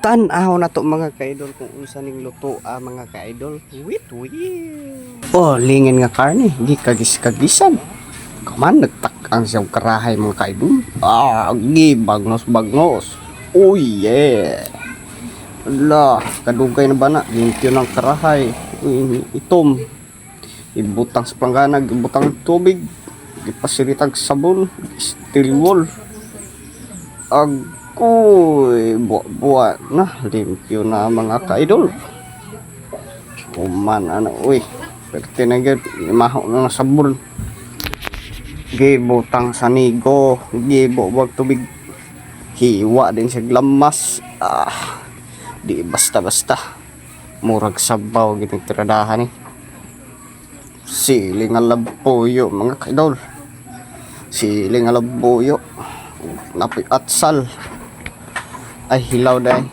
Tan-aw na to mga ka-idol kung unsa ning luto mga ka-idol. Wait. Oh, lingin nga karne, gikagis-kagisan. Kaman nagtak ang siyang karahay mga ka-idol. Bagnos. Oh yeah. Ala, kadugay na ba na? Limpyo ng karahay. Itom. Ibutang sa planggana, ibutang tubig. Ipasiritag sabon, steel wool. Agoy, buwa na, limpyo na mga ka-idol. Kuman, uy, perte na yun, limaho na sabon. Gibutang sa nigo, wag tubig. Hiwa din sa glamas. Di basta-basta. Murag sabaw, ginagtiradahan Siling alabuyo, mga ka-idol. Siling alabuyo. Napoy atsal. Ay hilaw dahil.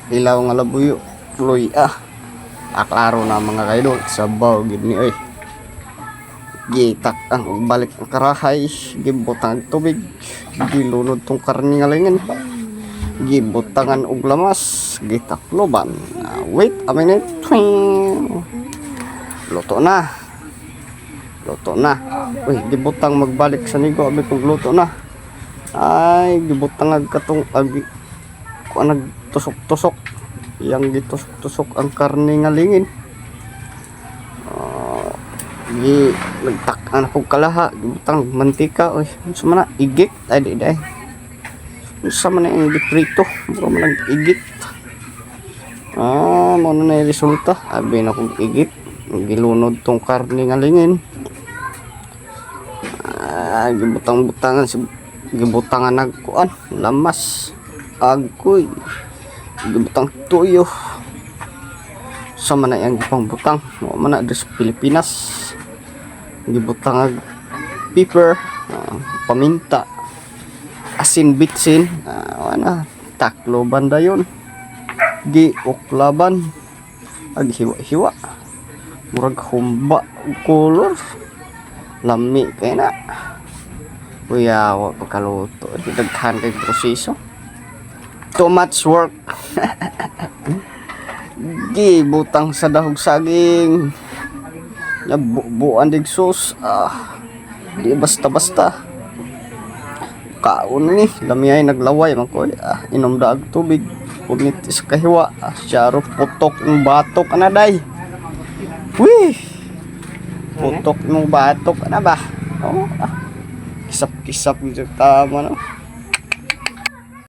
Hilaw nga labuyo. Luy Aklaro na mga kaidol. Sabaw gini ay. Gitak ang balik ang karahay. Gibutang tubig. Gilunod tong karni nga lingin. Gibutangan og lamas. Gitakloban. Wait a minute. Luto na. Uy, gibutang magbalik sa nigo. Abi kong luto na. Ay gibutang katong kung nagtusok-tusok yang gitusok-tusok ang karne nga lingin. Nagtak-an akong kalaha gibutang mantika. Uy, unsa man na igit ay di unsa man na ang giprito mura man igit. Mo na resulta abi na kong igit gilunod tong karne nga lingin. Gibutangan nagkuan lamas agoy gibutang tuyo sa man na yang gipang butang mo man na sa Pilipinas. Gibutang pepper, paminta, asin bitsin, takloban dayon giuklaban hiwa murag humba color lami kay na. Kuya, wag pagkaluto. Daghan kay proseso. Too much work. Gibutang sa dahog saging. Buan dig sauce. Di basta-basta. Kaon ni, lamiyay naglaway man ko. Inom daag tubig. Punit sa kahiwa. Syaro putok ng batok anaday. Wih. Putok ng batok ana ba? Kisap-kisap gitu tama no.